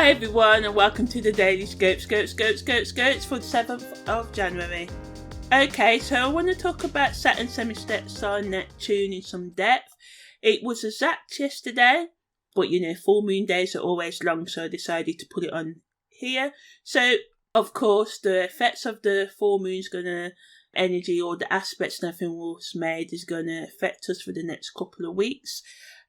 Hi everyone and welcome to the Daily Scopes for the 7th of January. Okay, so I want to talk about Saturn SemiSextile Neptune in some depth. It was exact yesterday, but full moon days are always long, so I decided to put it on here. So, of course, the effects of the full moon's energy, or the aspects nothing was made, is going to affect us for the next couple of weeks,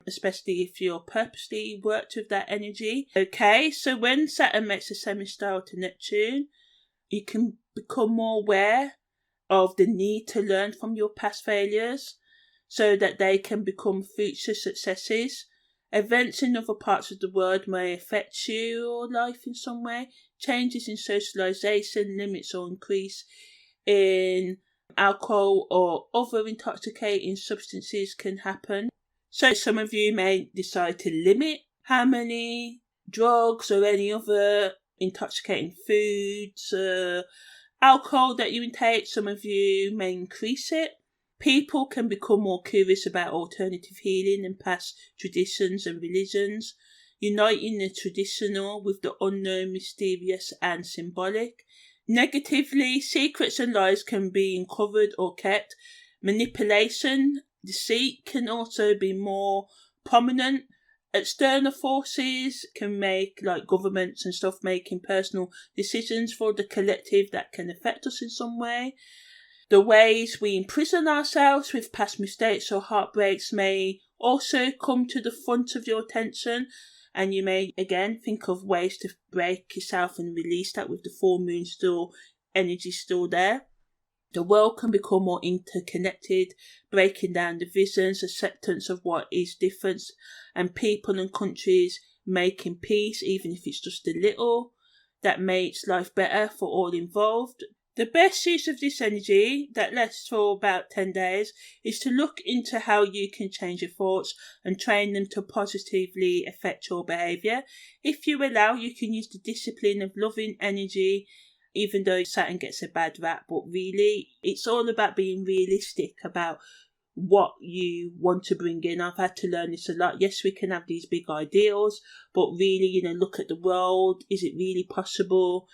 especially if you're purposely worked with that energy. Okay, so when Saturn makes a semistyle to Neptune, you can become more aware of the need to learn from your past failures so that they can become future successes. Events in other parts of the world may affect your life in some way. Changes in socialization, limits or increase in alcohol or other intoxicating substances can happen. So some of you may decide to limit how many drugs or any other intoxicating foods, alcohol that you intake. Some of you may increase it. People can become more curious about alternative healing and past traditions and religions, uniting the traditional with the unknown, mysterious and symbolic. Negatively, secrets and lies can be uncovered or kept. Manipulation, deceit can also be more prominent. External forces can make, like governments and stuff, making personal decisions for the collective that can affect us in some way. The ways we imprison ourselves with past mistakes or heartbreaks may also come to the front of your attention, and you may again think of ways to break yourself and release that with the full moon energy still there. The world can become more interconnected, breaking down divisions, acceptance of what is different, and people and countries making peace, even if it's just a little. That makes life better for all involved. The best use of this energy, that lasts for about 10 days, is to look into how you can change your thoughts and train them to positively affect your behaviour. If you allow, you can use the discipline of loving energy, even though Saturn gets a bad rap, but really, it's all about being realistic about what you want to bring in. I've had to learn this a lot. Yes, we can have these big ideals, but really, look at the world. Is it really possible?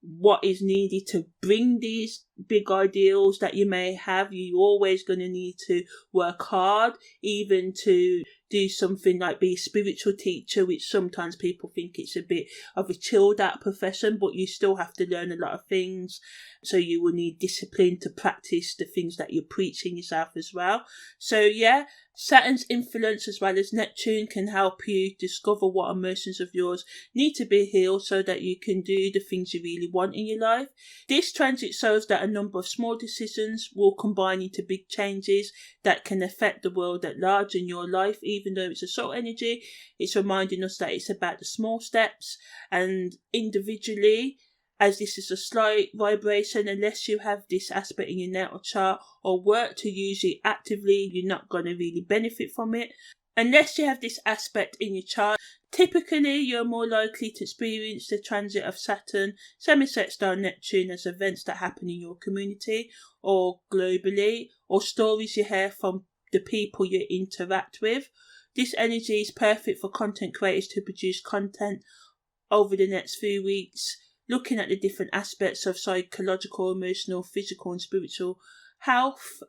What is needed to bring these big ideals that you may have? You're always going to need to work hard, even to do something like be a spiritual teacher, which sometimes people think it's a bit of a chilled out profession, but you still have to learn a lot of things. So you will need discipline to practice the things that you're preaching yourself as well. So yeah, Saturn's influence as well as Neptune can help you discover what emotions of yours need to be healed so that you can do the things you really want in your life. This transit shows that a number of small decisions will combine into big changes that can affect the world at large in your life. Even though it's a subtle energy, it's reminding us that it's about the small steps, and individually, as this is a slight vibration, unless you have this aspect in your natal chart or work to use it actively, you're not going to really benefit from it. Unless you have this aspect in your chart, typically you're more likely to experience the transit of Saturn SemiSextile Neptune as events that happen in your community or globally, or stories you hear from the people you interact with. This energy is perfect for content creators to produce content over the next few weeks, looking at the different aspects of psychological, emotional, physical and spiritual health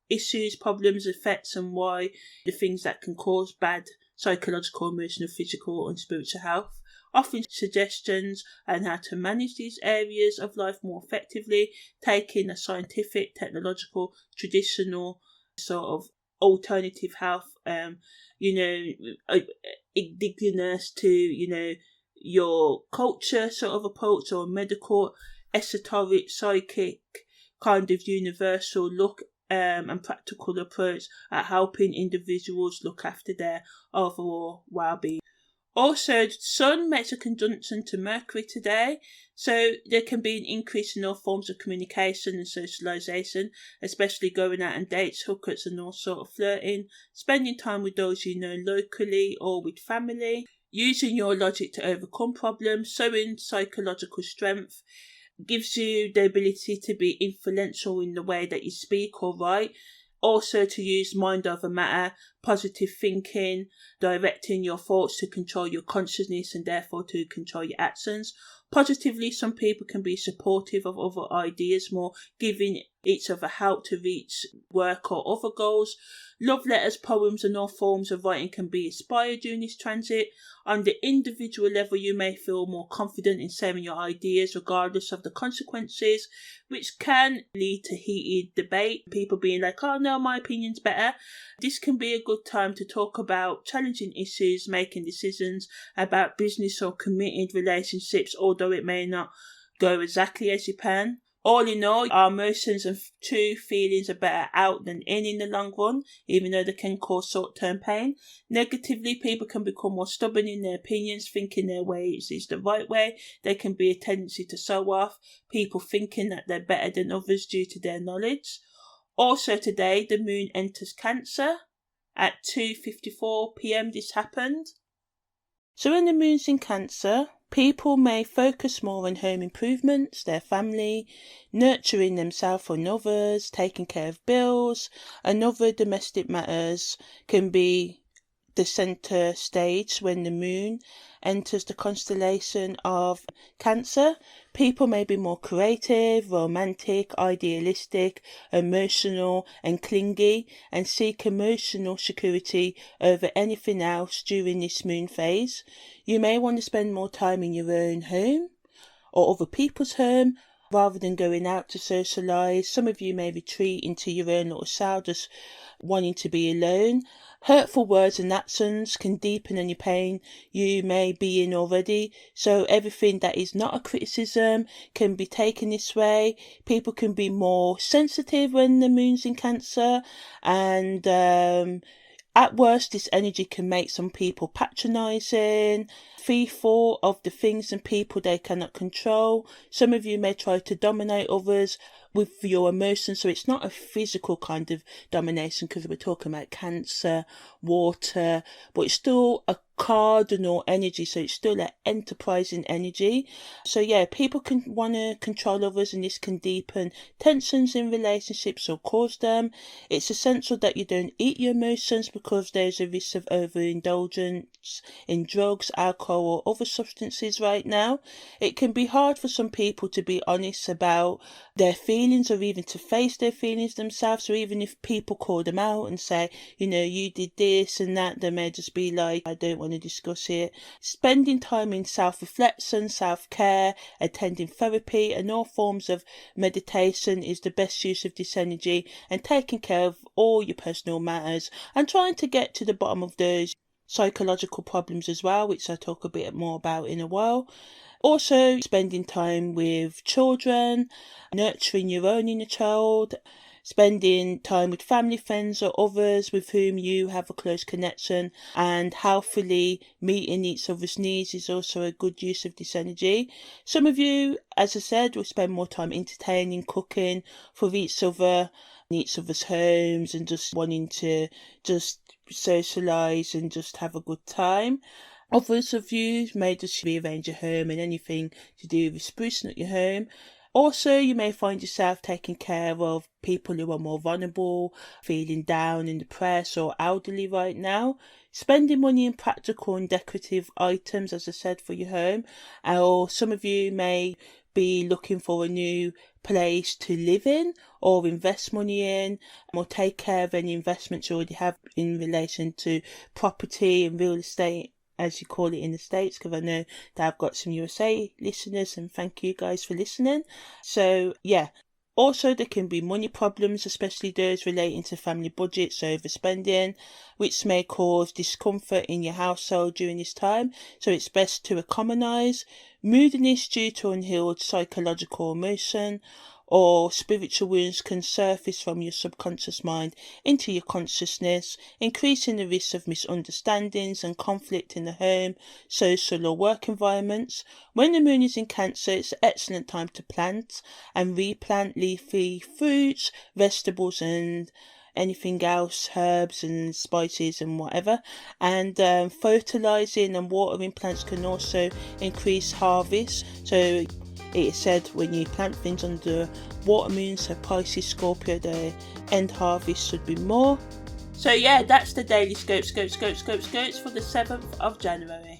issues, problems, effects and why the things that can cause bad psychological, emotional, physical and spiritual health. Offering suggestions on how to manage these areas of life more effectively, taking a scientific, technological, traditional sort of alternative health, indigenous to, your culture sort of approach, or medical, esoteric, psychic kind of universal look and practical approach at helping individuals look after their overall well-being. Also, the Sun makes a conjunction to Mercury today, so there can be an increase in all forms of communication and socialisation, especially going out on dates, hookups and all sort of flirting, spending time with those you know locally or with family, using your logic to overcome problems, showing psychological strength, gives you the ability to be influential in the way that you speak or write. Also to use mind over matter, positive thinking, directing your thoughts to control your consciousness and therefore to control your actions. Positively, some people can be supportive of other ideas, more giving each other help to reach work or other goals. Love letters, poems and all forms of writing can be inspired during this transit. On the individual level, you may feel more confident in sharing your ideas regardless of the consequences, which can lead to heated debate. People being like, oh no, my opinion's better. This can be a good time to talk about challenging issues, making decisions about business or committed relationships, although it may not go exactly as you plan. All in all, our emotions and true feelings are better out than in the long run, even though they can cause short-term pain. Negatively, people can become more stubborn in their opinions, thinking their ways is the right way. There can be a tendency to show off, people thinking that they're better than others due to their knowledge. Also today, the moon enters Cancer at 2:54 p.m. This happened. So when the moon's in Cancer, people may focus more on home improvements, their family, nurturing themselves and others, taking care of bills, and other domestic matters can be the centre stage when the moon enters the constellation of Cancer. People may be more creative, romantic, idealistic, emotional and clingy, and seek emotional security over anything else during this moon phase. You may want to spend more time in your own home or other people's home rather than going out to socialise. Some of you may retreat into your own little cell, just wanting to be alone. Hurtful words and actions can deepen any pain you may be in already. So everything that is not a criticism can be taken this way. People can be more sensitive when the moon's in Cancer, and at worst, this energy can make some people patronising, fearful of the things and people they cannot control. Some of you may try to dominate others with your emotions, so it's not a physical kind of domination because we're talking about Cancer, water, but it's still a cardinal energy, so it's still an enterprising energy. So yeah, people can want to control others, and this can deepen tensions in relationships or cause them. It's essential that you don't eat your emotions because there's a risk of overindulgence in drugs, alcohol or other substances right now. It can be hard for some people to be honest about their feelings or even to face their feelings themselves. So even if people call them out and say, you know, you did this and that, they may just be like, I don't want to discuss it. Spending time in self-reflection, self-care, attending therapy and all forms of meditation is the best use of this energy, and taking care of all your personal matters and trying to get to the bottom of those psychological problems as well, which I'll talk a bit more about in a while. Also, spending time with children, nurturing your own inner child, spending time with family, friends or others with whom you have a close connection, and healthily meeting each other's needs is also a good use of this energy. Some of you, as I said, will spend more time entertaining, cooking for each other in each other's homes and just wanting to just socialise and just have a good time. Others of you may just rearrange your home and anything to do with sprucing up your home. Also, you may find yourself taking care of people who are more vulnerable, feeling down and depressed or elderly right now. Spending money in practical and decorative items, as I said, for your home. Or some of you may be looking for a new place to live in or invest money in, or take care of any investments you already have in relation to property and real estate, as you call it in the States, because I know that I've got some USA listeners, and thank you guys for listening. So yeah, also there can be money problems, especially those relating to family budgets, overspending, which may cause discomfort in your household during this time, so it's best to economize. Moodiness due to unhealed psychological emotion or spiritual wounds can surface from your subconscious mind into your consciousness, increasing the risk of misunderstandings and conflict in the home, social or work environments. When the moon is in Cancer, it's an excellent time to plant and replant leafy fruits, vegetables and anything else, herbs and spices and whatever, and fertilizing and watering plants can also increase harvest. So it is said when you plant things under water moon, so Pisces, Scorpio, the end harvest should be more. So yeah, that's the daily scopes for the 7th of January.